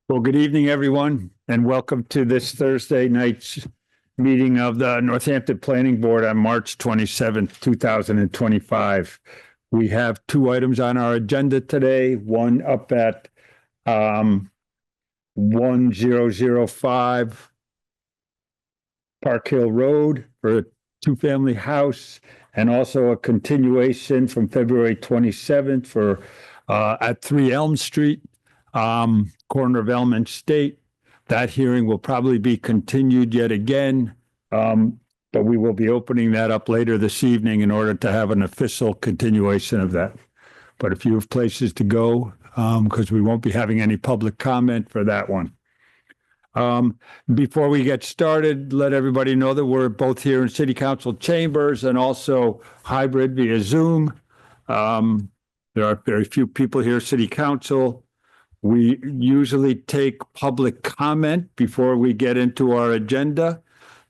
Well, good evening, everyone, and welcome to this Thursday night's meeting of the Northampton Planning Board on March 27th, 2025. We have two items on our agenda today, one up at 1005 Park Hill Road for a two-family house, and also a continuation from February 27th for at 3 Elm Street. Corner of Elm and State. That hearing will probably be continued yet again, but we will be opening that up later this evening in order to have an official continuation of that. But if you have places to go, because we won't be having any public comment for that one. Before we get started, let everybody know that we're both here in City Council chambers and also hybrid via Zoom. There are very few people here, City Council. We usually take public comment before we get into our agenda.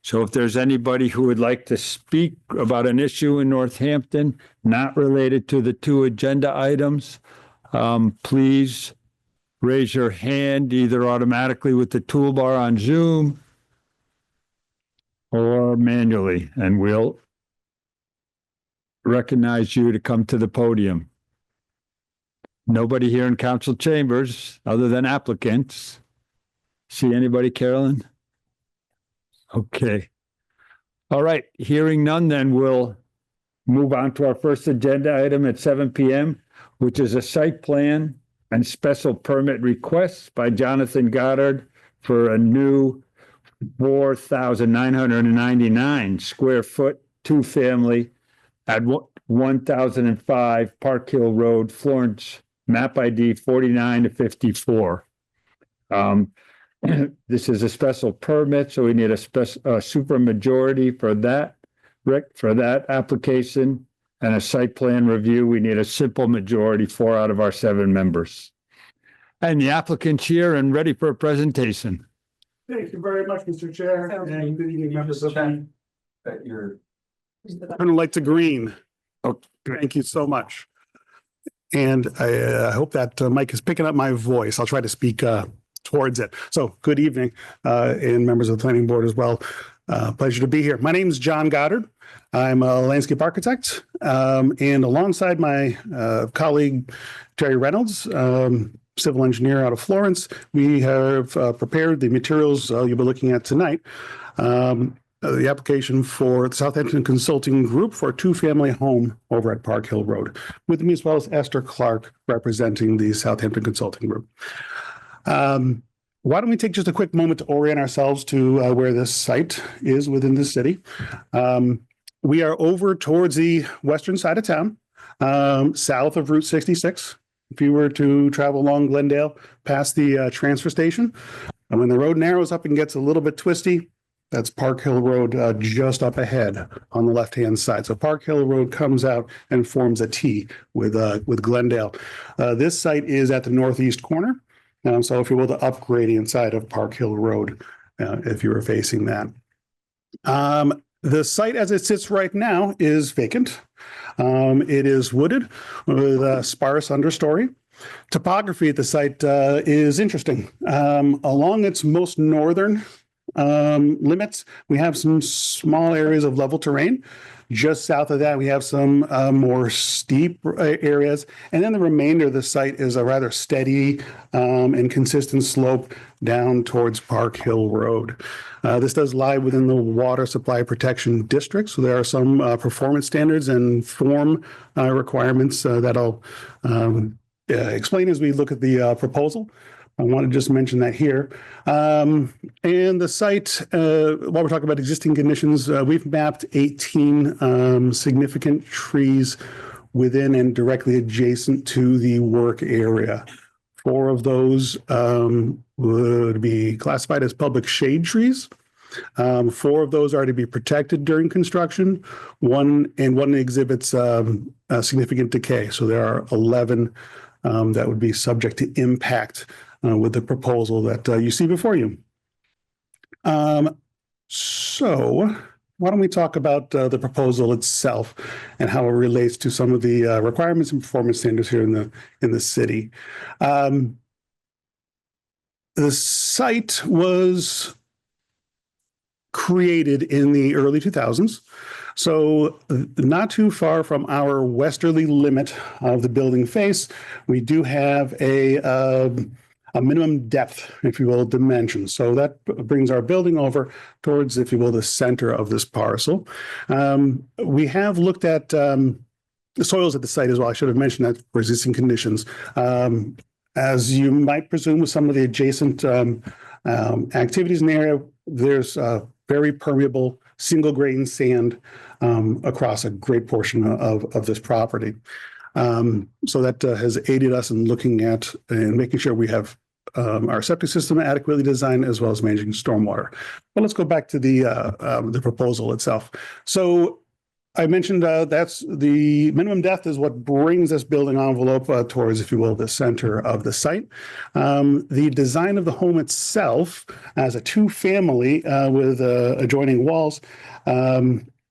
So if there's anybody who would like to speak about an issue in Northampton not related to the two agenda items, please raise your hand either automatically with the toolbar on Zoom or manually, and we'll recognize you to come to the podium. Nobody here in council chambers other than applicants. See anybody, Carolyn? Okay. All right. Hearing none, then we'll move on to our first agenda item at 7 p.m., which is a site plan and special permit request by Jonathan Goddard for a new 4,999 square foot two-family at 1005 Park Hill Road, Florence, map ID 49 to 54. This is a special permit, so we need a super majority for that application, and a site plan review. We need a simple majority, 4 out of our 7 members. And the applicant's here and ready for a presentation. Thank you very much, Mr. Chair, and good evening, members of the. That you're. Turn light to green. Oh, Thank you so much. And I hope that mic is picking up my voice. I'll try to speak towards it. So good evening, and members of the planning board as well. Pleasure to be here. My name is John Goddard. I'm a landscape architect, and alongside my colleague, Terry Reynolds, civil engineer out of Florence, we have prepared the materials you'll be looking at tonight. The application for the Southampton Consulting Group for a two-family home over at Park Hill Road, with me as well as Esther Clark representing the Southampton Consulting Group. Why don't we take just a quick moment to orient ourselves to where this site is within the city. We are over towards the western side of town, south of Route 66. If you were to travel along Glendale past the transfer station, and when the road narrows up and gets a little bit twisty, that's Park Hill Road just up ahead on the left-hand side. So Park Hill Road comes out and forms a T with Glendale. This site is at the northeast corner. So if you will, the upgrading side of Park Hill Road, if you were facing that. The site as it sits right now is vacant. It is wooded with a sparse understory. Topography at the site is interesting. Along its most northern limits, we have some small areas of level terrain. Just south of that, we have some more steep areas. And then the remainder of the site is a rather steady and consistent slope down towards Park Hill Road. This does lie within the Water Supply Protection District. So there are some performance standards and form requirements that I'll explain as we look at the proposal. I want to just mention that here. And the site, while we're talking about existing conditions, we've mapped 18 significant trees within and directly adjacent to the work area. 4 of those would be classified as public shade trees. 4 of those are to be protected during construction. One exhibits significant decay. So there are 11 that would be subject to impact with the proposal that you see before you. So why don't we talk about the proposal itself and how it relates to some of the requirements and performance standards here in the city. The site was created in the early 2000s. So not too far from our westerly limit of the building face, we do have a minimum depth, if you will, dimension. So that brings our building over towards, if you will, the center of this parcel. We have looked at the soils at the site as well. I should have mentioned that for existing conditions. As you might presume with some of the adjacent activities in the area, there's very permeable single grain sand across a great portion of this property. So that has aided us in looking at and making sure we have our septic system adequately designed as well as managing stormwater. But let's go back to the proposal itself. So I mentioned that's the minimum depth is what brings this building envelope towards, if you will, the center of the site. The design of the home itself as a two-family with adjoining walls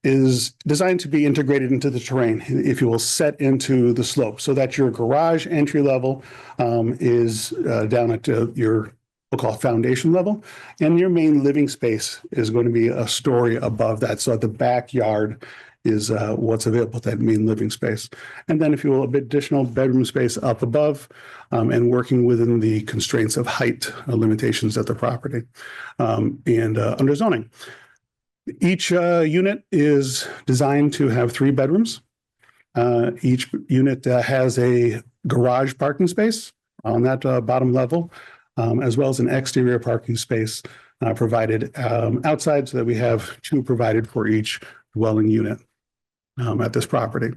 is designed to be integrated into the terrain, if you will, set into the slope so that your garage entry level is down at your, we'll call it foundation level, and your main living space is going to be a story above that. So at the backyard is what's available, that main living space. And then, if you will, a bit additional bedroom space up above and working within the constraints of height limitations at the property and under zoning. Each unit is designed to have 3 bedrooms. Each unit has a garage parking space on that bottom level, as well as an exterior parking space provided outside, so that we have 2 provided for each dwelling unit at this property.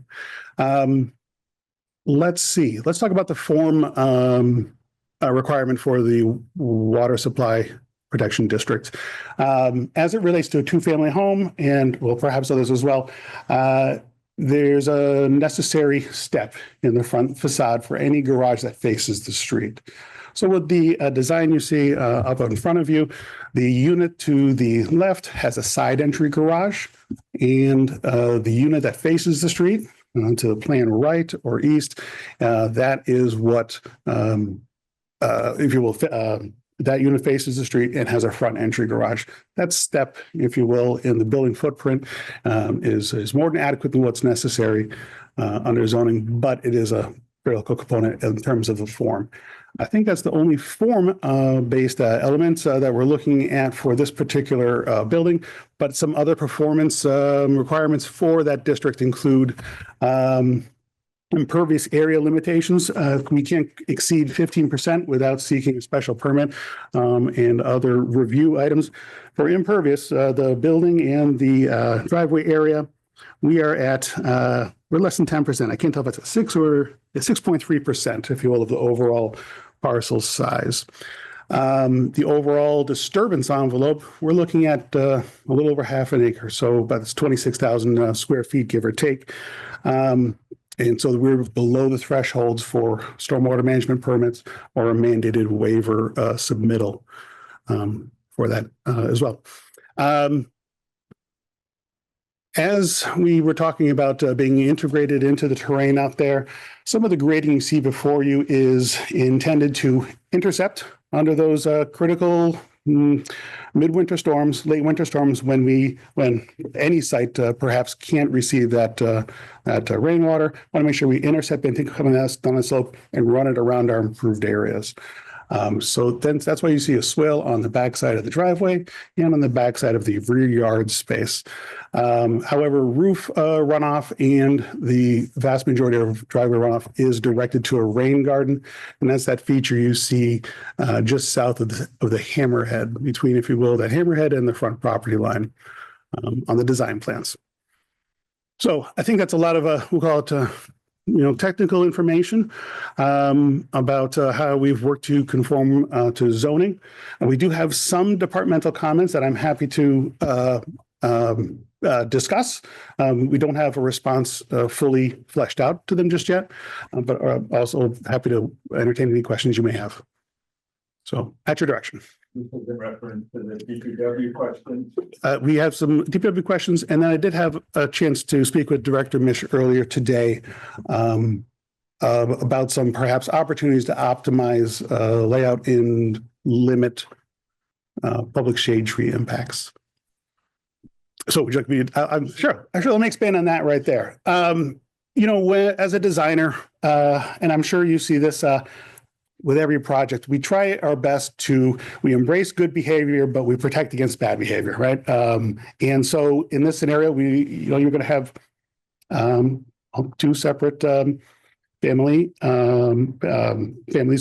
Let's see. Let's talk about the form requirement for the water supply protection district. As it relates to a 2-family home, and well, perhaps others as well, there's a necessary step in the front facade for any garage that faces the street. So with the design you see up in front of you, the unit to the left has a side entry garage, and the unit that faces the street to the plan right or east, that is what, if you will, that unit faces the street and has a front entry garage. That step, if you will, in the building footprint is more than adequate than what's necessary under zoning, but it is a critical component in terms of the form. I think that's the only form-based elements that we're looking at for this particular building, but some other performance requirements for that district include impervious area limitations. We can't exceed 15% without seeking a special permit and other review items. For impervious, the building and the driveway area, we are at, we're less than 10%. I can't tell if it's a 6 or 6.3%, if you will, of the overall parcel size. The overall disturbance envelope, we're looking at a little over half an acre, so about 26,000 square feet, give or take. And so we're below the thresholds for stormwater management permits or a mandated waiver submittal for that as well. As we were talking about being integrated into the terrain out there, some of the grading you see before you is intended to intercept under those critical midwinter storms, late winter storms, when any site perhaps can't receive that rainwater. Want to make sure we intercept anything coming down the slope and run it around our improved areas. So then that's why you see a swale on the backside of the driveway and on the backside of the rear yard space. However, roof runoff and the vast majority of driveway runoff is directed to a rain garden. And that's that feature you see just south of the hammerhead, between, if you will, that hammerhead and the front property line on the design plans. So I think that's a lot of, we'll call it, technical information about how we've worked to conform to zoning. And we do have some departmental comments that I'm happy to discuss. We don't have a response fully fleshed out to them just yet, but also happy to entertain any questions you may have. So at your direction. Reference to the DPW questions. We have some DPW questions, and then I did have a chance to speak with Director Mish earlier today about some perhaps opportunities to optimize layout and limit public shade tree impacts. So would you like me to, I'm sure. Actually, let me expand on that right there. You know, as a designer, and I'm sure you see this with every project, we try our best we embrace good behavior, but we protect against bad behavior, right? And so in this scenario, you're going to have two separate families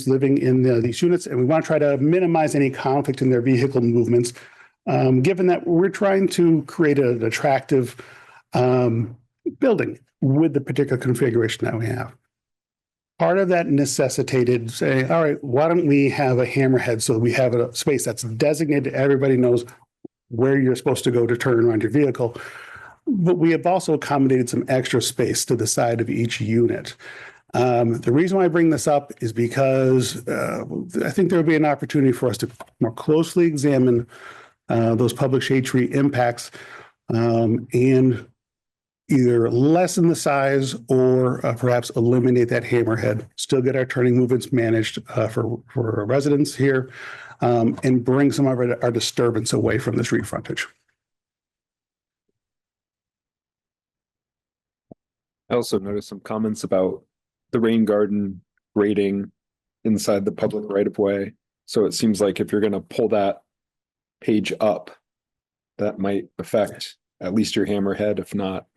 living in these units, and we want to try to minimize any conflict in their vehicle movements, given that we're trying to create an attractive building with the particular configuration that we have. Part of that necessitated saying, all right, why don't we have a hammerhead so we have a space that's designated, everybody knows where you're supposed to go to turn around your vehicle. But we have also accommodated some extra space to the side of each unit. The reason why I bring this up is because I think there will be an opportunity for us to more closely examine those public shade tree impacts and either lessen the size or perhaps eliminate that hammerhead, still get our turning movements managed for residents here, and bring some of our disturbance away from the street frontage. I also noticed some comments about the rain garden grading inside the public right of way. So it seems like if you're going to pull that page up, that might affect at least your hammerhead, if not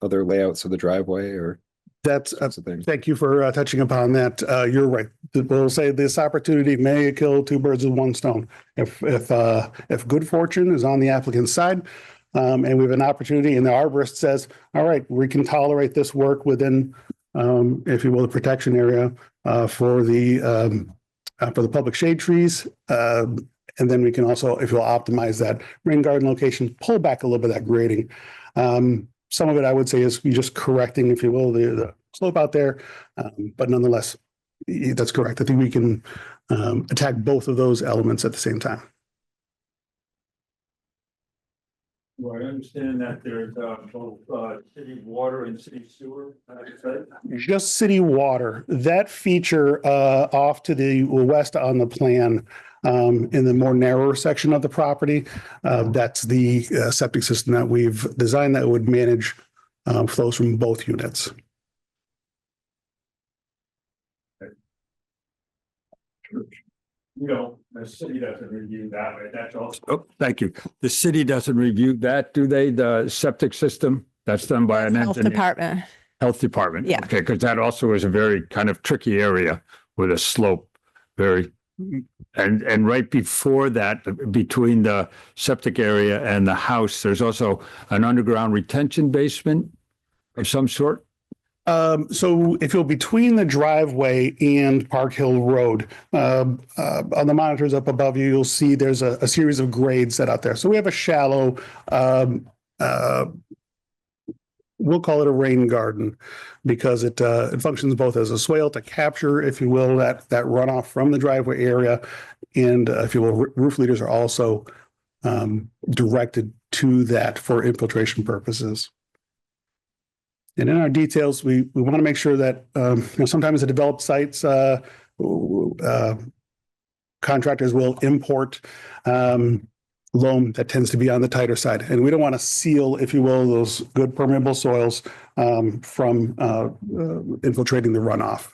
other layouts of the driveway or that's a thing. Thank you for touching upon that. You're right. We'll say this opportunity may kill two birds with one stone. If good fortune is on the applicant's side, and we have an opportunity, and the arborist says, "All right, we can tolerate this work within, if you will, the protection area for the public shade trees." And then we can also, if you'll optimize that rain garden location, pull back a little bit of that grading. Some of it, I would say, is just correcting, if you will, the slope out there. But nonetheless, that's correct. I think we can attack both of those elements at the same time. Well, I understand that there's both city water and city sewer. Just city water. That feature off to the west on the plan, in the more narrower section of the property, that's the septic system that we've designed that would manage flows from both units. You know, the city doesn't review that, right? That's also. Oh, thank you. The city doesn't review that, do they? The septic system? That's done by an Health engineer. Department. Health department. Yeah. Okay, because that also is a very kind of tricky area with a slope, and right before that, between the septic area and the house, there's also an underground retention basement of some sort. So if you're between the driveway and Park Hill Road, on the monitors up above you, you'll see there's a series of grades set out there. So we have a shallow, we'll call it a rain garden, because it functions both as a swale to capture, if you will, that runoff from the driveway area. And if you will, roof leaders are also directed to that for infiltration purposes. And in our details, we want to make sure that, sometimes at developed sites, contractors will import loam that tends to be on the tighter side. And we don't want to seal, if you will, those good permeable soils from infiltrating the runoff.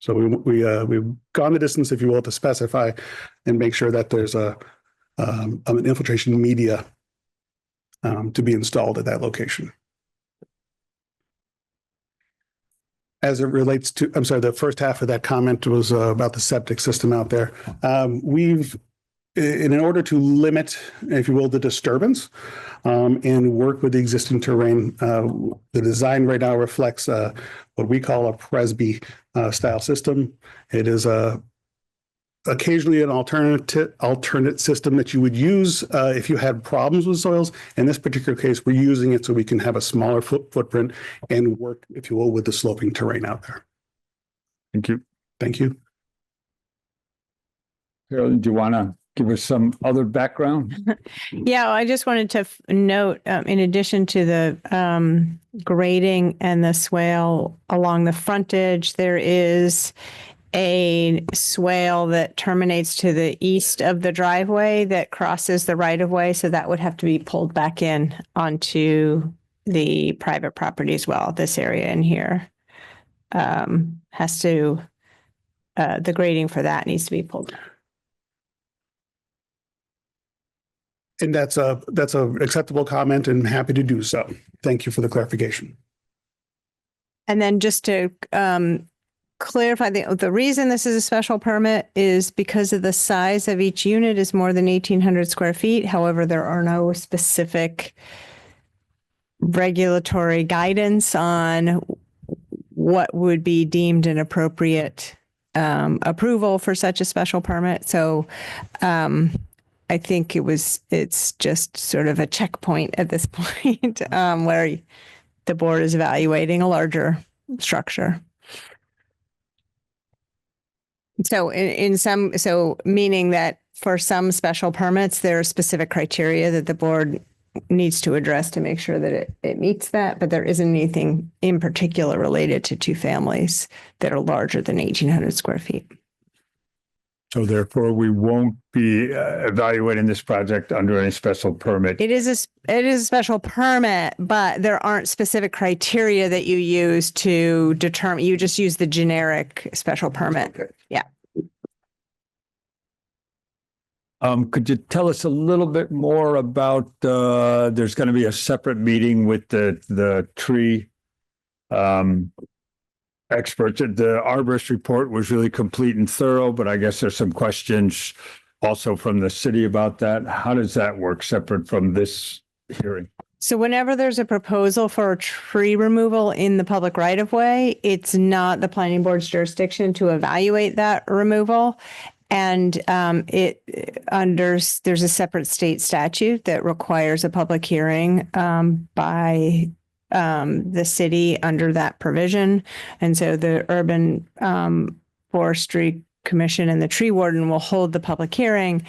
So we've gone the distance, if you will, to specify and make sure that there's an infiltration media to be installed at that location. As it relates to, I'm sorry, the first half of that comment was about the septic system out there. In order to limit, if you will, the disturbance and work with the existing terrain, the design right now reflects what we call a Presby style system. It is occasionally an alternate system that you would use if you had problems with soils. In this particular case, we're using it so we can have a smaller footprint and work, if you will, with the sloping terrain out there. Thank you. Thank you. Carolyn, do you want to give us some other background? Yeah, I just wanted to note, in addition to the grading and the swale along the frontage, there is a swale that terminates to the east of the driveway that crosses the right of way. So that would have to be pulled back in onto the private property as well. This area in here has to, the grading for that needs to be pulled. And that's a acceptable comment and happy to do so. Thank you for the clarification. And then just to clarify, the reason this is a special permit is because of the size of each unit is more than 1,800 square feet. However, there are no specific regulatory guidance on what would be deemed an appropriate approval for such a special permit. So I think it's just sort of a checkpoint at this point where the board is evaluating a larger structure. So so meaning that for some special permits, there are specific criteria that the board needs to address to make sure that it meets that, but there isn't anything in particular related to two families that are larger than 1,800 square feet. So therefore, we won't be evaluating this project under any special permit. It is a special permit, but there aren't specific criteria that you use to determine. You just use the generic special permit. Okay. Yeah. Could you tell us a little bit more about, there's going to be a separate meeting with the tree experts. The arborist report was really complete and thorough, but I guess there's some questions also from the city about that. How does that work separate from this hearing? So whenever there's a proposal for tree removal in the public right of way, it's not the planning board's jurisdiction to evaluate that removal. And there's a separate state statute that requires a public hearing by the city under that provision. And so the Urban Forestry Commission and the tree warden will hold the public hearing,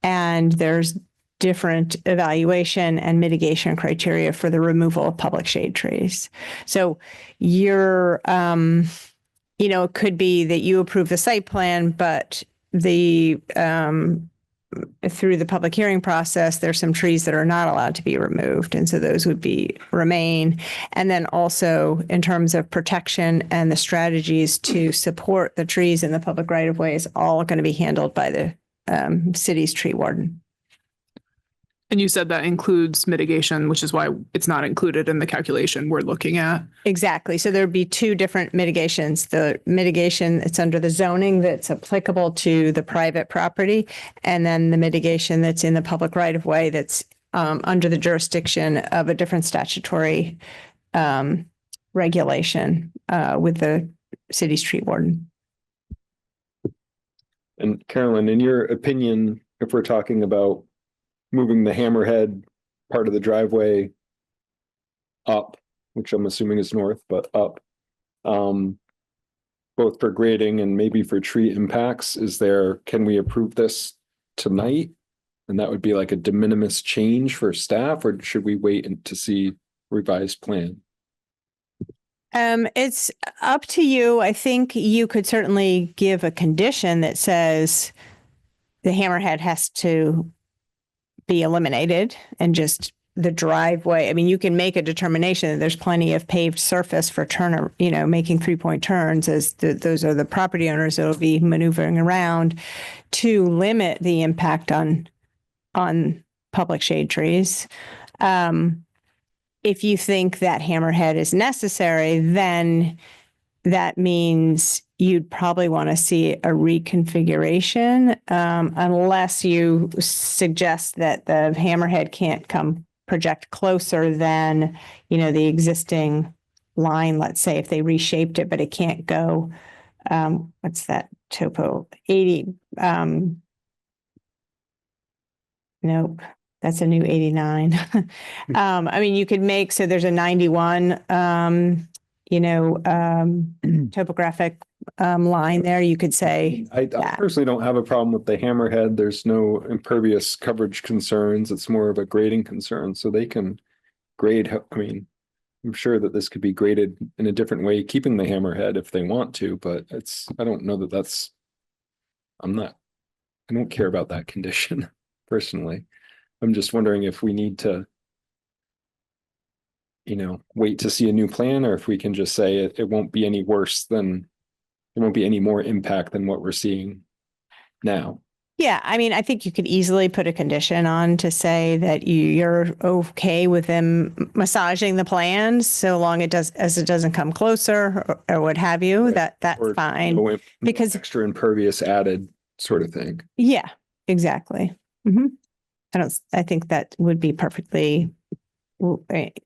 and there's different evaluation and mitigation criteria for the removal of public shade trees. So it could be that you approve the site plan, but through the public hearing process, there's some trees that are not allowed to be removed. And so those would remain. And then also in terms of protection and the strategies to support the trees in the public right of way is all going to be handled by the city's tree warden. And you said that includes mitigation, which is why it's not included in the calculation we're looking at. Exactly. So there'd be two different mitigations. The mitigation that's under the zoning that's applicable to the private property, and then the mitigation that's in the public right of way that's under the jurisdiction of a different statutory regulation with the city's tree warden. And Carolyn, in your opinion, if we're talking about moving the hammerhead part of the driveway up, which I'm assuming is north, but up, both for grading and maybe for tree impacts, can we approve this tonight? And that would be like a de minimis change for staff, or should we wait to see revised plan? It's up to you. I think you could certainly give a condition that says the hammerhead has to be eliminated and just the driveway. I mean, you can make a determination that there's plenty of paved surface for making 3-point turns, as those are the property owners that will be maneuvering around, to limit the impact on public shade trees. If you think that hammerhead is necessary, then that means you'd probably want to see a reconfiguration, unless you suggest that the hammerhead can't project closer than, the existing line. Let's say if they reshaped it, but it can't go, what's that topo? 80. Nope. That's a new 89. I mean, you could make, so there's a 91, topographic line there, you could say, I that. personally don't have a problem with the hammerhead. There's no impervious coverage concerns. It's more of a grading concern. So they can grade, I mean, I'm sure that this could be graded in a different way, keeping the hammerhead if they want to, but I don't know that I don't care about that condition personally. I'm just wondering if we need to, wait to see a new plan, or if we can just say it won't be any worse than, there won't be any more impact than what we're seeing now. Yeah, I mean, I think you could easily put a condition on to say that you're okay with them massaging the plans so long it doesn't come closer or what have you. Right. That's Or fine. no because extra impervious added sort of thing. yeah, exactly. I think that would be perfectly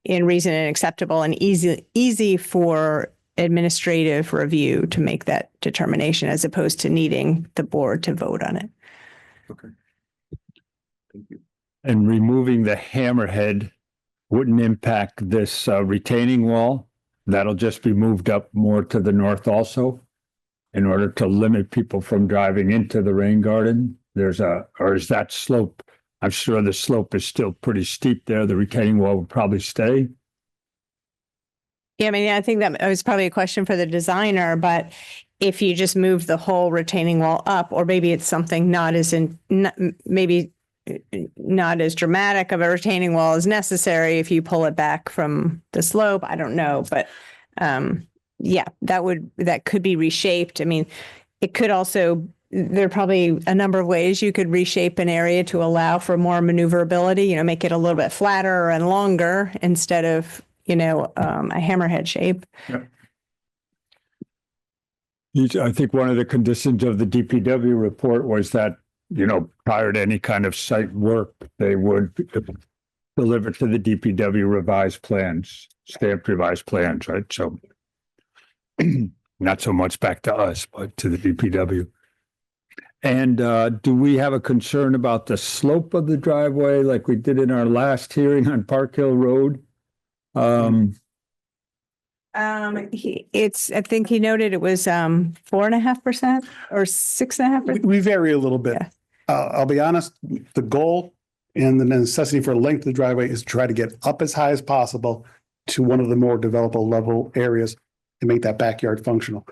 in reason and acceptable and easy for administrative review to make that determination as opposed to needing the board to vote on it. Okay. Thank you. And removing the hammerhead wouldn't impact this retaining wall. That'll just be moved up more to the north also in order to limit people from driving into the rain garden. Or is that slope? I'm sure the slope is still pretty steep there. The retaining wall would probably stay. Yeah, I mean, I think that was probably a question for the designer, but if you just move the whole retaining wall up, or maybe it's something maybe not as dramatic of a retaining wall as necessary if you pull it back from the slope. I don't know, but yeah, that could be reshaped. I mean, it could also, there are probably a number of ways you could reshape an area to allow for more maneuverability, make it a little bit flatter and longer instead of, a hammerhead shape. Yep. I think one of the conditions of the DPW report was that, prior to any kind of site work, they would deliver to the DPW revised plans, stamped revised plans, right? So not so much back to us, but to the DPW. And do we have a concern about the slope of the driveway like we did in our last hearing on Park Hill Road? I think he noted it was 4.5% or 6.5%. We vary a little bit. Yeah. I'll be honest, the goal and the necessity for length of the driveway is to try to get up as high as possible to one of the more developable level areas and make that backyard functional.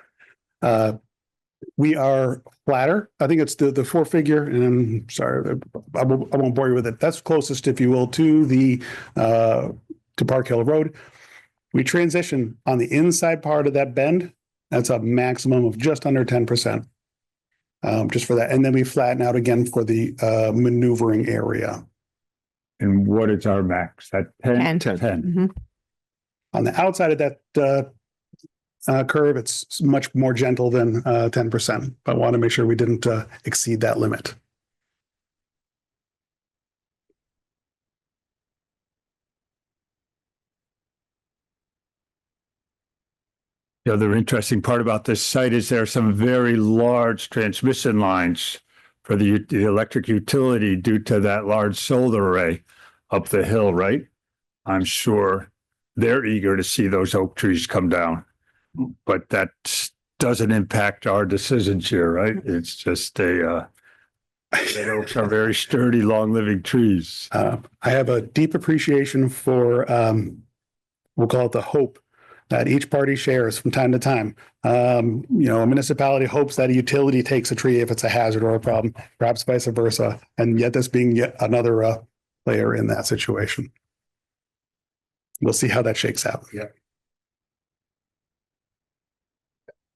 We are flatter. I think it's the 4-figure, and I'm sorry, I won't bore you with it. That's closest, if you will, to to Park Hill Road. We transition on the inside part of that bend. That's a maximum of just under 10%. Just for that. And then we flatten out again for the maneuvering area. And what is our max? That 10? 10. 10. Mhm. On the outside of that curve, it's much more gentle than 10%. But I want to make sure we didn't exceed that limit. The other interesting part about this site is there are some very large transmission lines for the electric utility due to that large solar array up the hill, right? I'm sure they're eager to see those oak trees come down, but that doesn't impact our decisions here, right? It's just that oaks are very sturdy, long-living trees. I have a deep appreciation for, we'll call it the hope that each party shares from time to time. A municipality hopes that a utility takes a tree if it's a hazard or a problem, perhaps vice versa. And yet this being yet another player in that situation. We'll see how that shakes out. Yeah.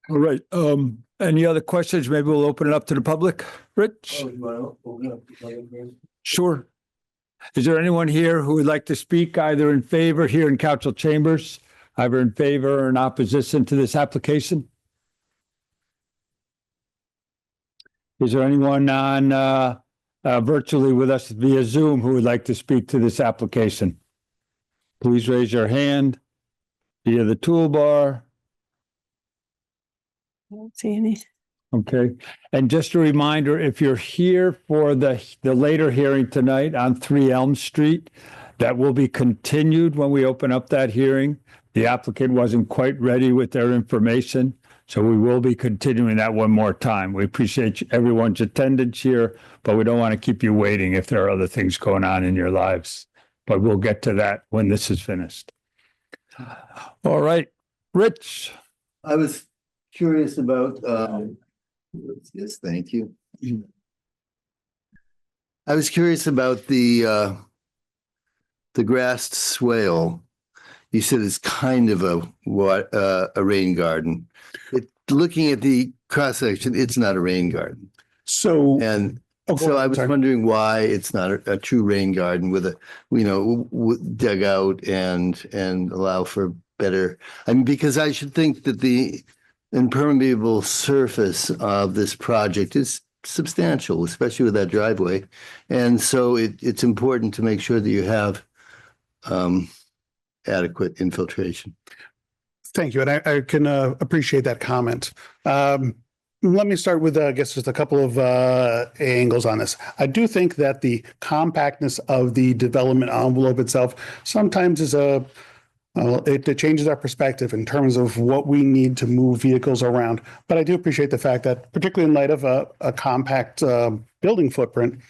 All right. Any other questions? Maybe we'll open it up to the public. Rich? Sure. Is there anyone here who would like to speak either in favor here in council chambers, either in favor or in opposition to this application? Is there anyone on virtually with us via Zoom who would like to speak to this application? Please raise your hand via the toolbar. I don't see any. Okay. And just a reminder, if you're here for the later hearing tonight on 3 Elm Street, that will be continued when we open up that hearing. The applicant wasn't quite ready with their information, So we will be continuing that one more time. We appreciate everyone's attendance here, but we don't want to keep you waiting if there are other things going on in your lives. But we'll get to that when this is finished. All right, Rich. I was curious about, yes, thank you. I was curious about the grassed swale. You said it's kind of a rain garden. Looking at the cross section, it's not a rain garden. So, And go so I ahead, was sorry. wondering why it's not a true rain garden with a, dug out and allow for better. I mean, because I should think that the impermeable surface of this project is substantial, especially with that driveway. And so it's important to make sure that you have adequate infiltration. Thank you. And I can appreciate that comment. Let me start with, I guess, just a couple of angles on this. I do think that the compactness of the development envelope itself sometimes is it changes our perspective in terms of what we need to move vehicles around. But I do appreciate the fact that, particularly in light of a compact building footprint,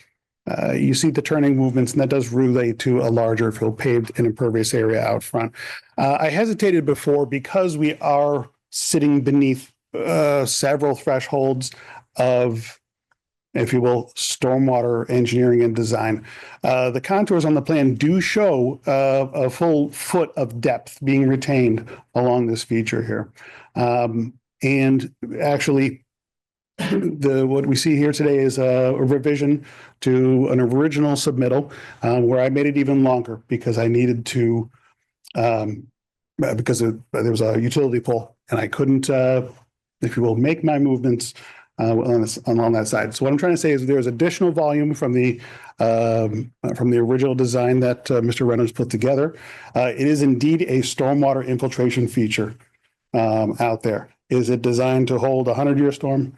you see the turning movements, and that does relate to a larger field paved and impervious area out front. I hesitated before because we are sitting beneath several thresholds of, if you will, stormwater engineering and design. The contours on the plan do show a full foot of depth being retained along this feature here. And actually, what we see here today is a revision to an original submittal where I made it even longer because I needed to, because there was a utility pole and I couldn't, if you will, make my movements along that side. So what I'm trying to say is there's additional volume from the original design that Mr. Reynolds put together. It is indeed a stormwater infiltration feature out there. Is it designed to hold a 100-year storm?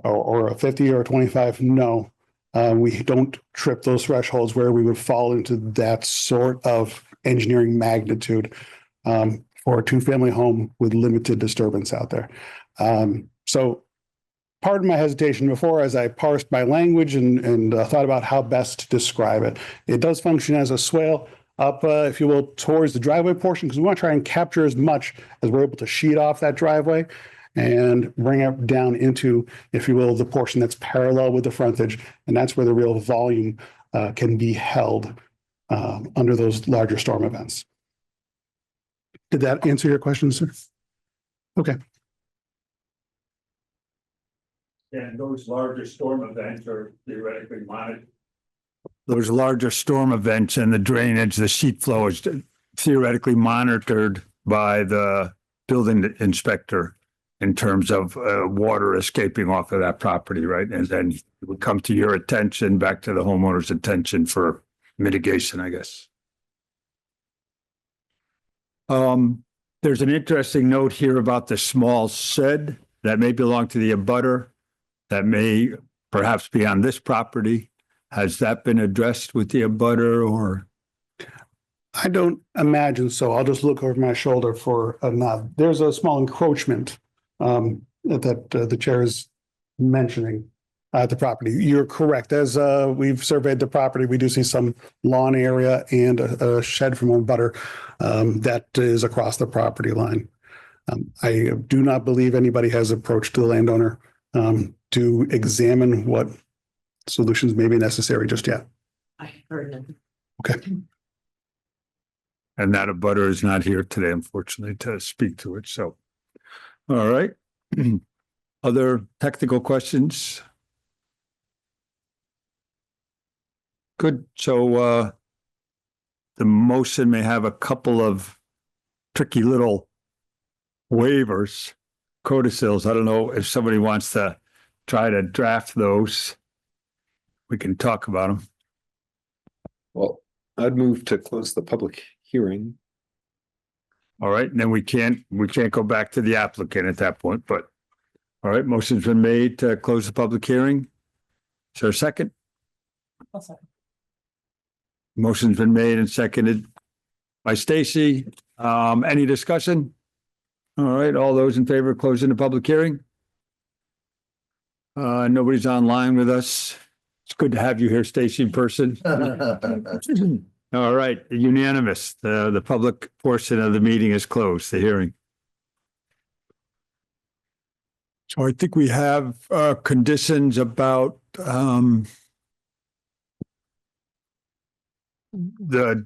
Or a 50 or a 25? No, we don't trip those thresholds where we would fall into that sort of engineering magnitude for a two-family home with limited disturbance out there. So pardon my hesitation before as I parsed my language and thought about how best to describe it. It does function as a swale up, if you will, towards the driveway portion, because we want to try and capture as much as we're able to sheet off that driveway and bring it down into, if you will, the portion that's parallel with the frontage. And that's where the real volume can be held under those larger storm events. Did that answer your question, sir? Okay. And those larger storm events are theoretically monitored. Those larger storm events and the drainage, the sheet flow is theoretically monitored by the building inspector in terms of water escaping off of that property, right? And then it would come to your attention, back to the homeowner's attention for mitigation, I guess. There's an interesting note here about the small shed that may belong to the abutter, that may perhaps be on this property. Has that been addressed with the abutter or? I don't imagine so. I'll just look over my shoulder for a nod. There's a small encroachment that the chair is mentioning at the property. You're correct. As we've surveyed the property, we do see some lawn area and a shed from a butter that is across the property line. I do not believe anybody has approached the landowner to examine what solutions may be necessary just yet. I heard it. Okay. And that abutter is not here today, unfortunately, to speak to it. So, all right. Other technical questions? Good. So the motion may have a couple of tricky little waivers, codicils. I don't know if somebody wants to try to draft those. We can talk about them. Well, I'd move to close the public hearing. All right, and then we can't go back to the applicant at that point, but all right, motion's been made to close the public hearing. Is there a second? I'll second. Motion's been made and seconded by Stacy. Any discussion? All right, all those in favor of closing the public hearing? Nobody's online with us. It's good to have you here, Stacy, in person. All right, unanimous. The public portion of the meeting is closed, the hearing. So I think we have conditions about the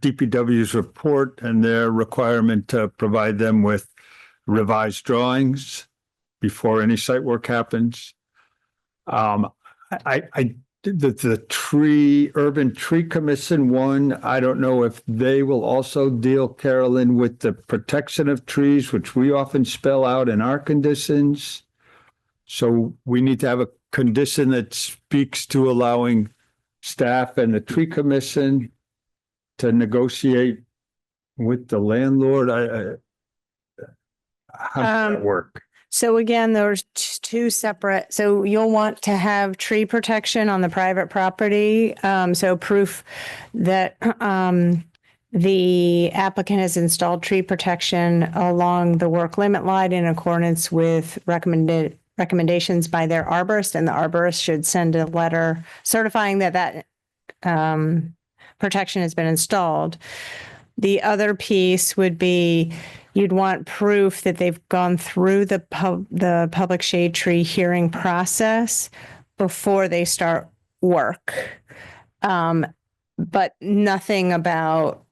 DPW's report and their requirement to provide them with revised drawings before any site work happens. The Urban Tree Commission one, I don't know if they will also deal, Carolyn, with the protection of trees, which we often spell out in our conditions. So we need to have a condition that speaks to allowing staff and the tree commission to negotiate with the landlord. How does that work? So again, there's two separate, so you'll want to have tree protection on the private property. So proof that the applicant has installed tree protection along the work limit line in accordance with recommendations by their arborist, and the arborist should send a letter certifying that protection has been installed. The other piece would be you'd want proof that they've gone through the public shade tree hearing process before they start work. But nothing about,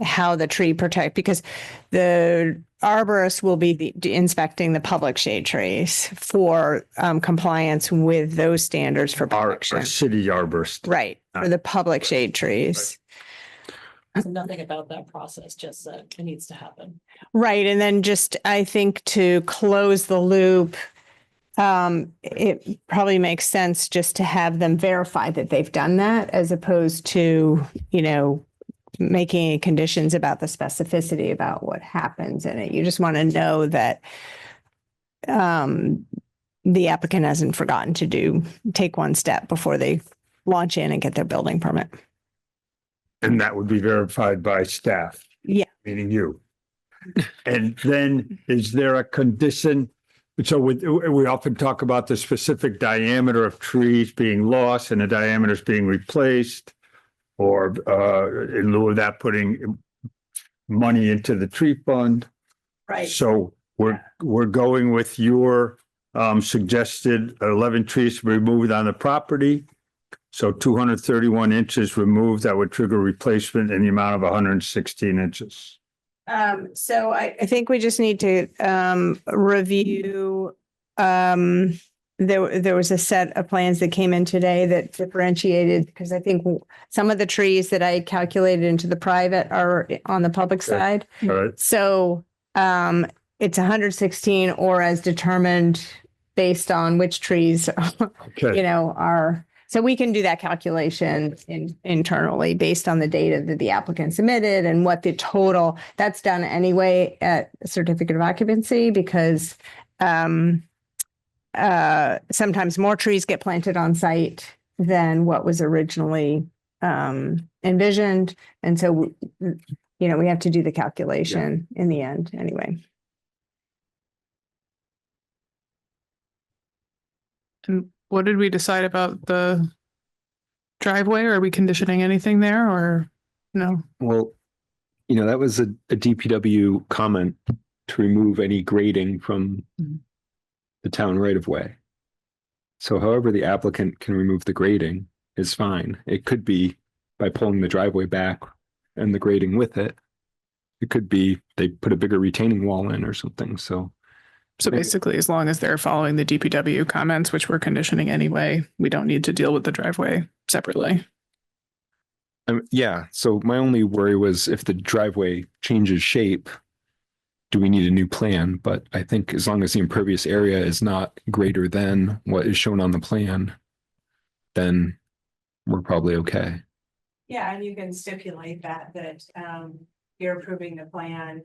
how the tree protect, because the arborist will be inspecting the public shade trees for compliance with those standards for protection. Our city arborist. Right, for the public shade trees. So nothing about that process, just that it needs to happen. Right, and then just, I think to close the loop, it probably makes sense just to have them verify that they've done that as opposed to, making any conditions about the specificity about what happens in it. You just want to know that the applicant hasn't forgotten to take one step before they launch in and get their building permit. And that would be verified by staff. Yeah. Meaning you. And then is there a condition? So we often talk about the specific diameter of trees being lost and the diameters being replaced, or in lieu of that, putting money into the tree fund. Right. So we're going with your suggested 11 trees to be removed on the property. So 231 inches removed, that would trigger replacement in the amount of 116 inches. So I think we just need to review. There was a set of plans that came in today that differentiated, because I think some of the trees that I calculated into the private are on the public side. All right. So it's 116, or as determined based on which trees, Okay. are. So we can do that calculation internally based on the data that the applicant submitted and what the total, that's done anyway at certificate of occupancy, because sometimes more trees get planted on site than what was originally envisioned. And so, we have to do the calculation in the end anyway. And what did we decide about the driveway? Are we conditioning anything there or no? Well, that was a DPW comment to remove any grading from the town right of way. So however the applicant can remove the grading is fine. It could be by pulling the driveway back and the grading with it. It could be they put a bigger retaining wall in or something. So Basically, as long as they're following the DPW comments, which we're conditioning anyway, we don't need to deal with the driveway separately. yeah. So my only worry was if the driveway changes shape, do we need a new plan? But I think as long as the impervious area is not greater than what is shown on the plan, then we're probably okay. Yeah, and you can stipulate that you're approving the plan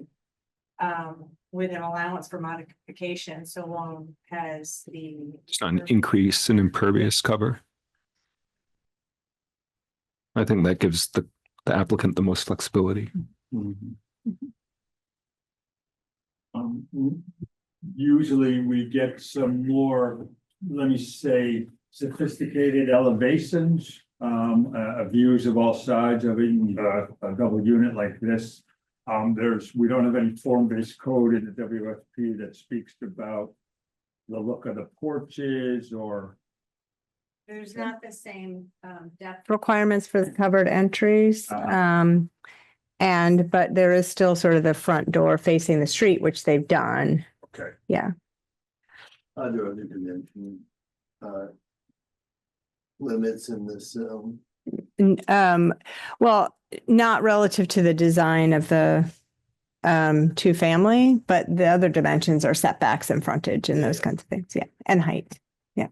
with an allowance for modification, so long as It's not an increase in impervious cover. I think that gives the applicant the most flexibility. Mhm. usually we get some more, let me say, sophisticated elevations, views of all sides of it, a double unit like this. We don't have any form-based code in the WFP that speaks about the look of the porches or. There's not the same depth requirements for the covered entries. But there is still sort of the front door facing the street, which they've done. Okay. Yeah. Are there other dimension limits in this? Well, not relative to the design of the two family, but the other dimensions are setbacks and frontage and those kinds of things. Yeah. And height. Yeah.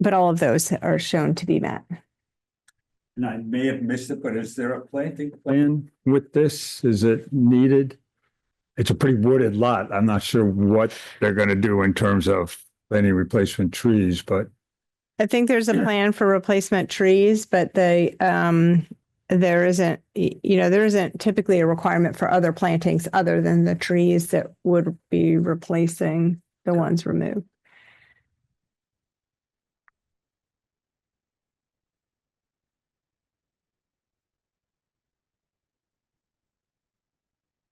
But all of those are shown to be met. And I may have missed it, but is there a planting plan with this? Is it needed? It's a pretty wooded lot. I'm not sure what they're gonna do in terms of any replacement trees, but. I think there's a plan for replacement trees, but there isn't, there isn't typically a requirement for other plantings other than the trees that would be replacing the ones removed.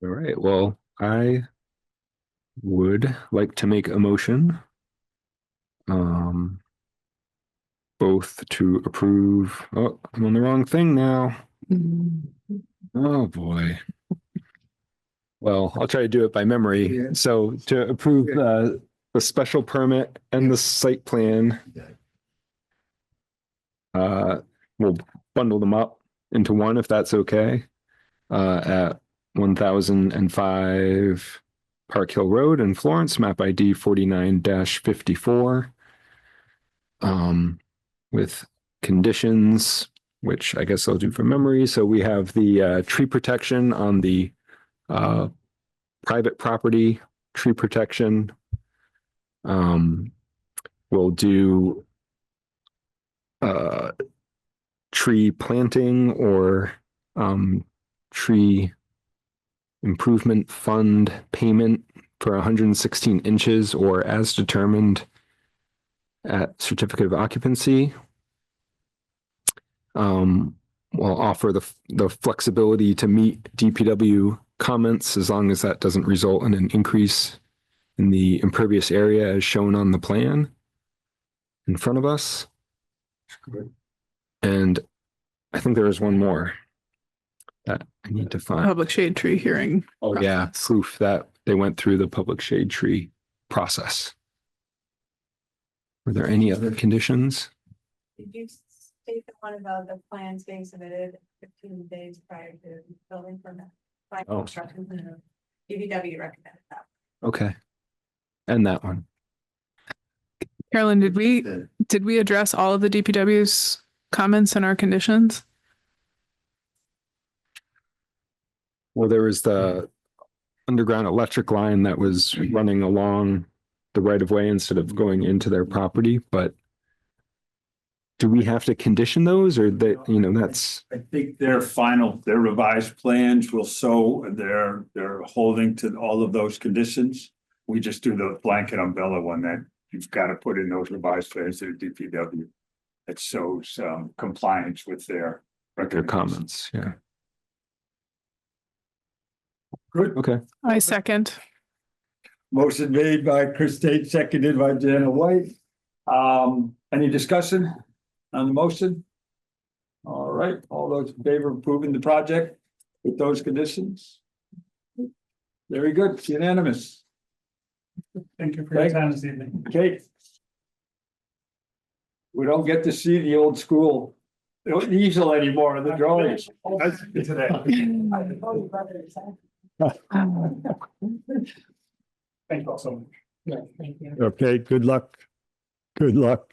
All right, well, I would like to make a motion. Both to approve, oh, I'm on the wrong thing now. Oh, boy. Well, I'll try to do it by memory. Yeah. So to approve the special permit and the site plan. We'll bundle them up into one if that's okay. At 1005 Park Hill Road in Florence, map ID 49-54. With conditions, which I guess I'll do from memory. So we have the tree protection on the private property, tree protection. We'll do tree planting or tree improvement fund payment for 116 inches or as determined at certificate of occupancy. We'll offer the flexibility to meet DPW comments as long as that doesn't result in an increase in the impervious area as shown on the plan in front of us. And I think there is one more that I need to find. Public shade tree hearing. Oh, yeah, proof that they went through the public shade tree process. Were there any other conditions? Did you state the one about the plans being submitted 15 days prior to building permit? Oh. Instructions, DPW recommended that. Okay. And that one. Carolyn, did we address all of the DPW's comments and our conditions? Well, there was the underground electric line that was running along the right of way instead of going into their property, but do we have to condition those or that, that's. I think their revised plans will show they're holding to all of those conditions. We just do the blanket umbrella one that you've got to put in those revised plans to the DPW. That shows compliance with their comments, yeah. Good. Okay. I second. Motion made by Chris Tate, seconded by Jana White. Any discussion on the motion? All right, all those in favor of approving the project with those conditions? Very good, unanimous. Thank you for your time this evening. Kate. We don't get to see the old school easel anymore, the drawings. Today. Thank you all so much. Yeah, thank you. Okay, good luck. Good luck.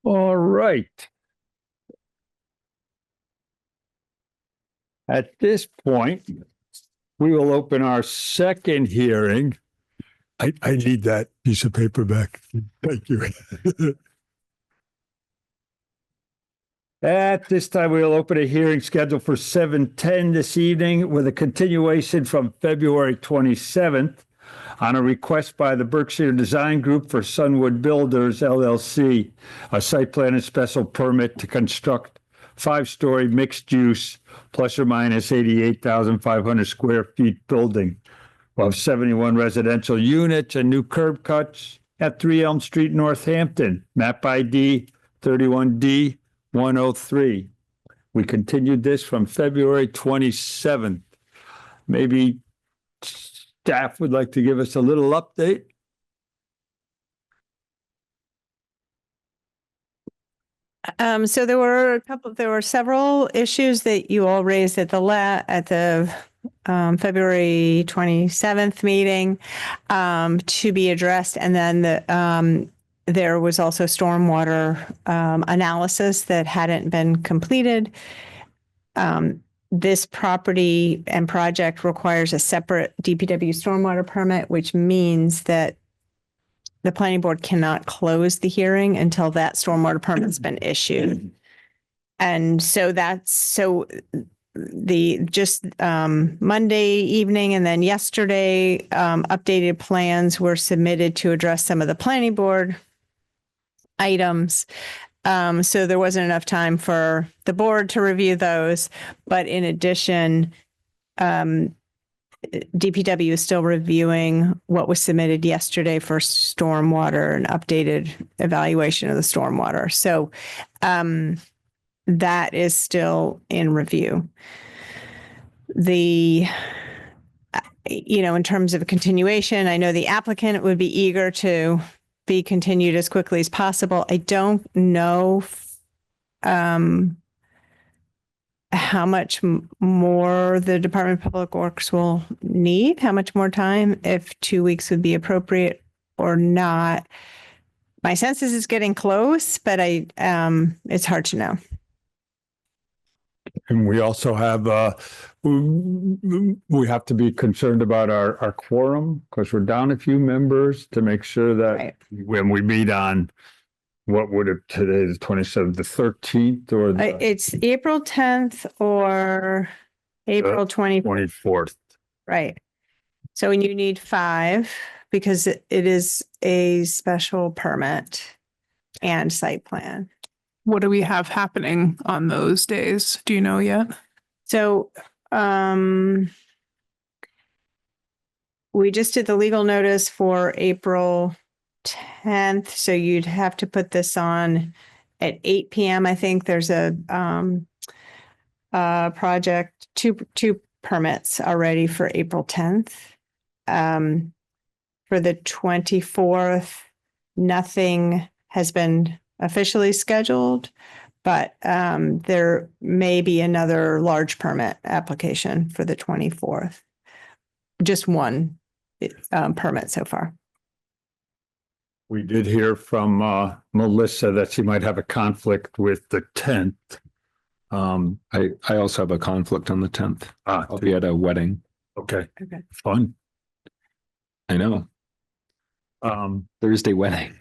All right. At this point, we will open our second hearing. I need that piece of paper back. Thank you. At this time, we'll open a hearing scheduled for 7:10 this evening with a continuation from February 27th on a request by the Berkshire Design Group for Sunwood Builders LLC, a site plan and special permit to construct 5-story mixed-use plus or minus 88,500 square feet building of 71 residential units and new curb cuts at 3 Elm Street, Northampton, map ID 31D 103. We continued this from February 27th. Maybe staff would like to give us a little update. So there were several issues that you all raised at the February 27th meeting to be addressed. And then there was also stormwater analysis that hadn't been completed. This property and project requires a separate DPW stormwater permit, which means that the planning board cannot close the hearing until that stormwater permit's been issued. And so Monday evening and then yesterday, updated plans were submitted to address some of the planning board items. So there wasn't enough time for the board to review those. But in addition, DPW is still reviewing what was submitted yesterday for stormwater and updated evaluation of the stormwater. So that is still in review. In terms of a continuation, I know the applicant would be eager to be continued as quickly as possible. I don't know how much more the Department of Public Works will need, how much more time, if 2 weeks would be appropriate or not. My sense is it's getting close, but it's hard to know. And we also have, we have to be concerned about our quorum because we're down a few members to make sure that Right. when we meet on, what would it, today, the 27th, the 13th or the It's April 10th or April 24th. 24th. Right. So you need 5 because it is a special permit and site plan. What do we have happening on those days? Do you know yet? So we just did the legal notice for April 10th. So you'd have to put this on at 8 p.m. I think there's a project, two permits already for April 10th. For the 24th, nothing has been officially scheduled, but there may be another large permit application for the 24th. Just one permit so far. We did hear from Melissa that she might have a conflict with the 10th. I also have a conflict on the 10th. I'll be at a wedding. Okay. Okay. Fun. I know. Thursday wedding.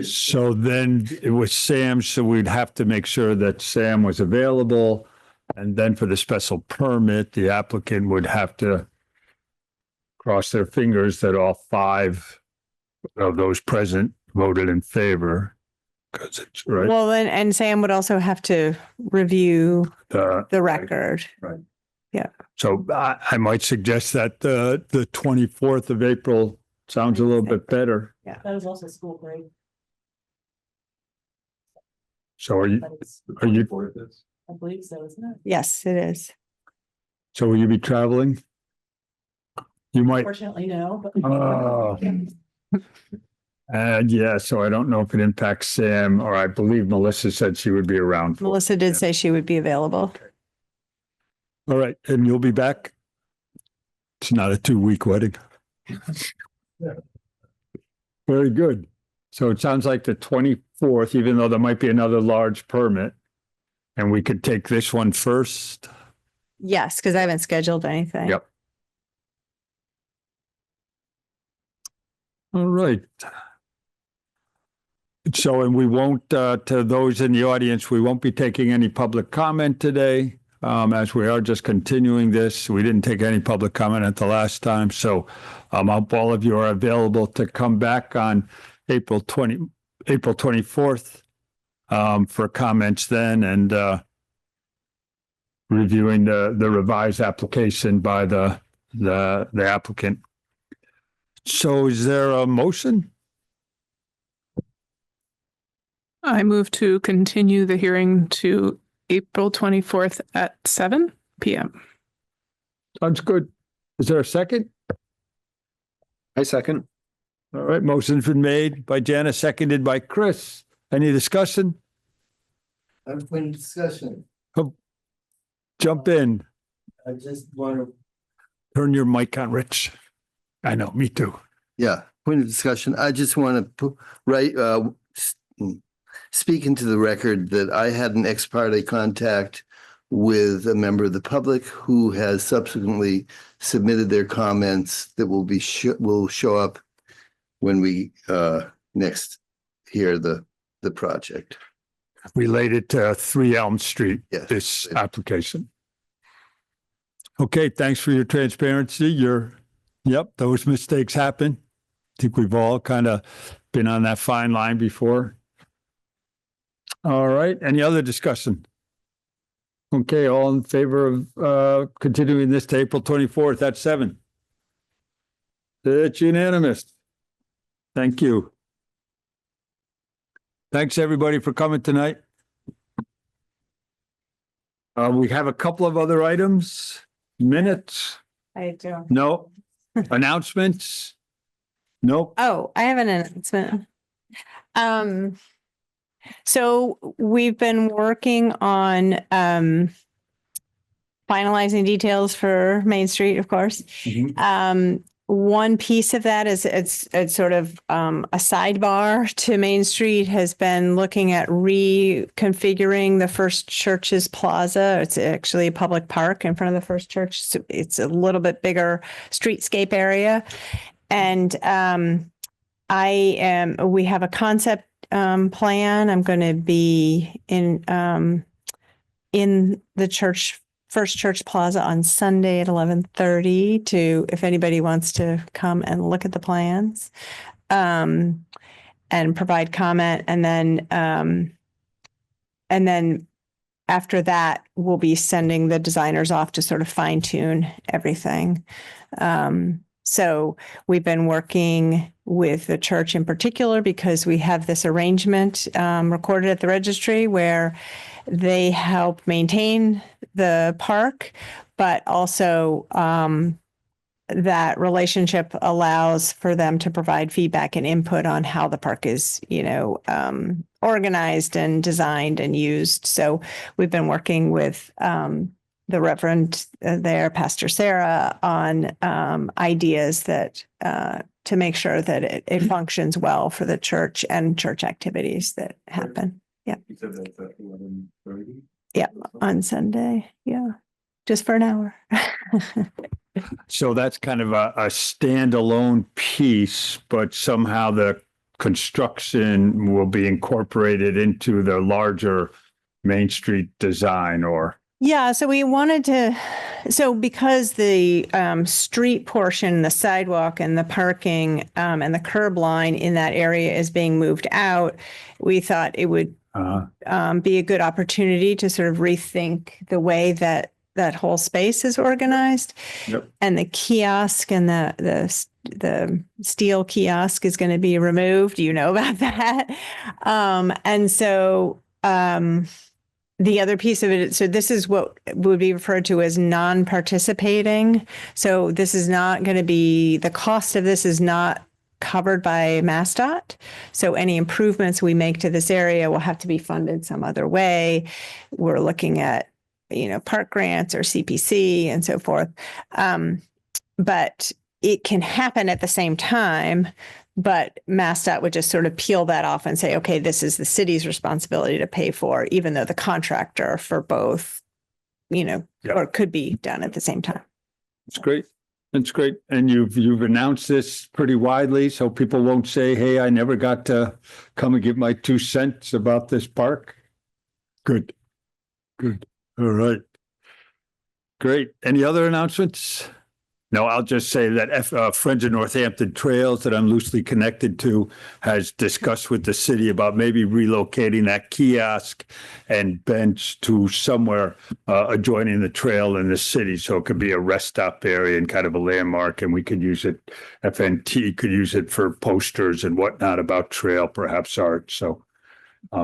So then it was Sam, so we'd have to make sure that Sam was available. And then for the special permit, the applicant would have to cross their fingers that all 5 of those present voted in favor. Because it's right. Well, then, and Sam would also have to review the record. Right. Yeah. So I might suggest that the 24th of April sounds a little bit better. That is also school break. So are you, But it's, are you, I believe so, isn't it? Yes, it is. so will you be traveling? You might, Fortunately, no, but. Oh. Yeah, so I don't know if it impacts Sam, or I believe Melissa said she would be around. for it. Melissa did say she would be available. All right, and you'll be back? It's not a 2-week wedding. Very good. So it sounds like the 24th, even though there might be another large permit, and we could take this one first. Yes, because I haven't scheduled anything. Yep. All right. So, and we won't, to those in the audience, we won't be taking any public comment today. As we are just continuing this, we didn't take any public comment at the last time. So, I hope all of you are available to come back on April 24th, for comments then and, reviewing the revised application by the applicant. So is there a motion? I move to continue the hearing to April 24th at 7 p.m. Sounds good. Is there a second? I second. All right, motion's been made by Jana, seconded by Chris. Any discussion? Open discussion. Jump in. I just want to, Turn your mic on, Rich. I know, me too. yeah, point of discussion. I just want to speak into the record that I had an ex parte contact with a member of the public who has subsequently submitted their comments that will show up when we next hear the project. Related to 3 Elm Street, Yes. this application. Okay, thanks for your transparency. Yep, those mistakes happen. I think we've all kind of been on that fine line before. All right, any other discussion? Okay, all in favor of continuing this to April 24th at 7? It's unanimous. Thank you. Thanks, everybody, for coming tonight. We have a couple of other items. Minutes? I do. No. Announcements? Nope. Oh, I have an announcement. So we've been working on finalizing details for Main Street, of course. One piece of that is it's sort of a sidebar to Main Street has been looking at reconfiguring the First Church's plaza. It's actually a public park in front of the First Church. So it's a little bit bigger streetscape area. And we have a concept plan. I'm going to be in the First Church Plaza on Sunday at 11:30 if anybody wants to come and look at the plans and provide comment. And then after that, we'll be sending the designers off to sort of fine tune everything. So we've been working with the church in particular because we have this arrangement recorded at the registry where they help maintain the park, but also that relationship allows for them to provide feedback and input on how the park is, organized and designed and used. So we've been working with the Reverend there, Pastor Sarah, on ideas that to make sure that it functions well for the church and church activities that happen. Yeah. You said that's at 11:30? Yeah, on Sunday. Yeah, just for an hour. So that's kind of a standalone piece, but somehow the construction will be incorporated into the larger Main Street design or? Yeah, so we wanted to, because the street portion, the sidewalk and the parking and the curb line in that area is being moved out, we thought it would be a good opportunity to sort of rethink the way that whole space is organized. Yep. And the kiosk and the steel kiosk is going to be removed. You know about that. And so the other piece of it, so this is what would be referred to as non-participating. So this is not going to be, the cost of this is not covered by MassDOT. So any improvements we make to this area will have to be funded some other way. We're looking at, park grants or CPC and so forth. But it can happen at the same time. But MassDOT would just sort of peel that off and say, okay, this is the city's responsibility to pay for, even though the contractor for both, or could be done at the same time. It's great. That's great. And you've announced this pretty widely, so people won't say, hey, I never got to come and give my 2 cents about this park. Good. Good. All right. Great. Any other announcements? No, I'll just say that Friends of Northampton Trails that I'm loosely connected to has discussed with the city about maybe relocating that kiosk and bench to somewhere adjoining the trail in the city. So it could be a rest stop area and kind of a landmark, and we could use it, FNT could use it for posters and whatnot about trail, perhaps art. So,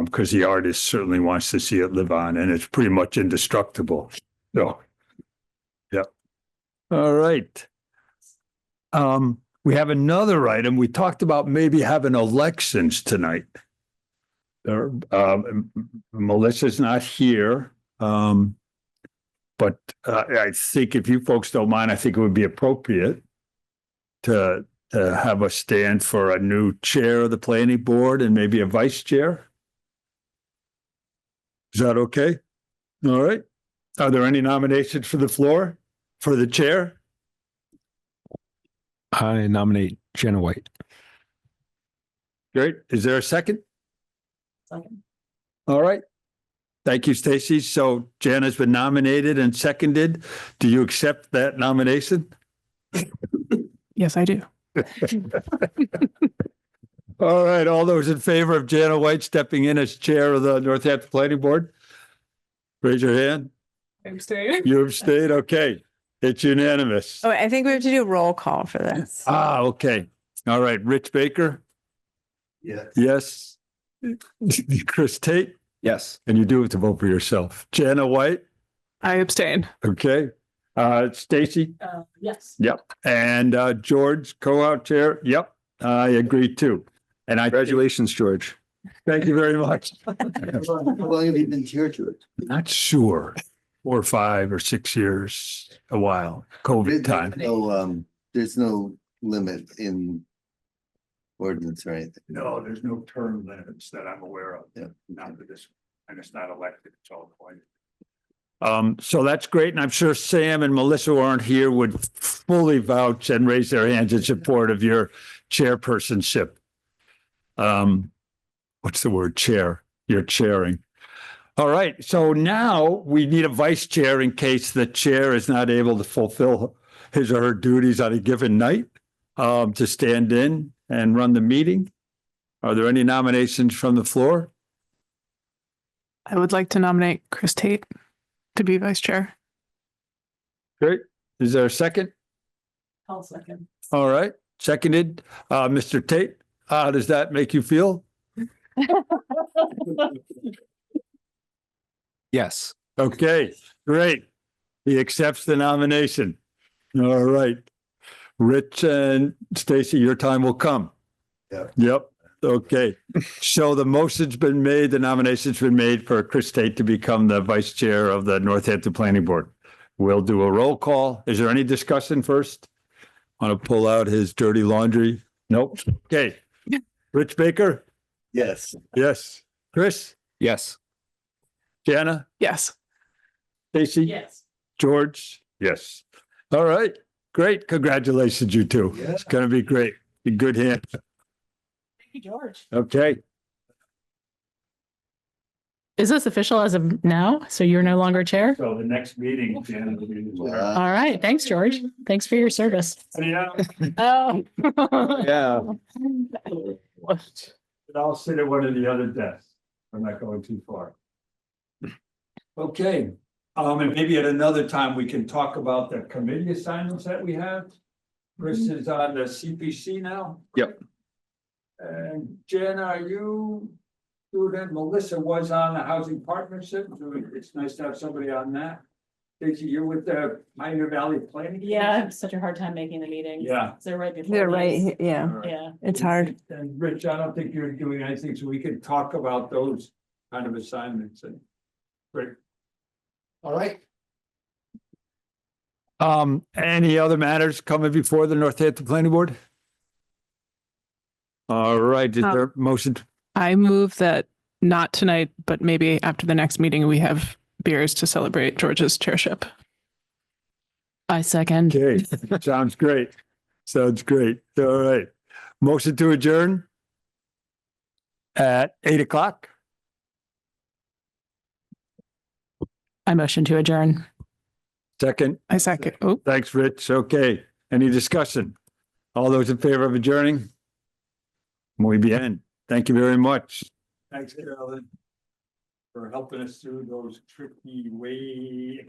because the artist certainly wants to see it live on, and it's pretty much indestructible. So, yeah. All right. We have another item. We talked about maybe having elections tonight. Melissa's not here. But I think if you folks don't mind, I think it would be appropriate to have a stand for a new chair of the planning board and maybe a vice chair. Is that okay? All right. Are there any nominations for the floor? For the chair? I nominate Jenna White. Great. Is there a second? Second. All right. Thank you, Stacy. So Jan has been nominated and seconded. Do you accept that nomination? Yes, I do. All right. All those in favor of Jana White stepping in as chair of the Northampton Planning Board? Raise your hand. Abstain. You abstain. Okay. It's unanimous. Oh, I think we have to do a roll call for this. Okay. All right. Rich Baker? Yes. Yes. Chris Tate? Yes. And you do have to vote for yourself. Jana White? I abstain. Okay. Stacy? Yes. Yep. And George, co-out chair? Yep. I agree too. And Congratulations, George. thank you very much. How long have you been chair to it? Not sure. 4 or 5 or 6 years, a while, COVID time. There's no limit in ordinance or anything. No, there's no term limits that I'm aware of. Yeah. Not for this, and it's not elected, it's all appointed. So that's great. And I'm sure Sam and Melissa who aren't here would fully vouch and raise their hands in support of your chairpersonship. What's the word? Chair. You're chairing. All right. So now we need a vice chair in case the chair is not able to fulfill his or her duties on a given night, to stand in and run the meeting. Are there any nominations from the floor? I would like to nominate Chris Tate to be vice chair. Great. Is there a second? I'll second. All right. Seconded. Mr. Tate, how does that make you feel? Yes. Okay, great. He accepts the nomination. All right. Rich and Stacy, your time will come. Yep. Yep. Okay. So the motion's been made, the nomination's been made for Chris Tate to become the vice chair of the Northampton Planning Board. We'll do a roll call. Is there any discussion first? Want to pull out his dirty laundry? Nope. Okay. Rich Baker? Yes. Yes. Chris? Yes. Jana? Yes. Stacy? Yes. George? Yes. All right. Great. Congratulations, you two. Yeah. It's going to be great. In good hands. Thank you, George. Okay. Is this official as of now? So you're no longer chair? So the next meeting, Jana will be the chair. All right. Thanks, George. Thanks for your service. Yeah. Oh. Yeah. And I'll sit at one of the other desks. I'm not going too far. Okay, and maybe at another time we can talk about the committee assignments that we have. Chris is on the CPC now. Yep. And Jen, are you doing that? Melissa was on the housing partnership. So it's nice to have somebody on that. Stacey, you're with the Pioneer Valley Planning. Yeah, I Commission? have such a hard time making the meetings. Yeah. They're right before. They're these. right, yeah, All right. Yeah. it's hard. And Rich, I don't think you're doing anything, so we can talk about those kind of assignments and. Great. All right. Any other matters coming before the Northampton Planning Board? All right, is there a motion? I move that not tonight, but maybe after the next meeting, we have beers to celebrate George's chairship. I second. Okay, sounds great. Sounds great. All right. Motion to adjourn at 8:00. I motion to adjourn. Second. I second. Oh, Thanks, Rich. Okay. Any discussion? All those in favor of adjourning? Muy bien. Thank you very much. Thanks, Carolyn, for helping us through those tricky way.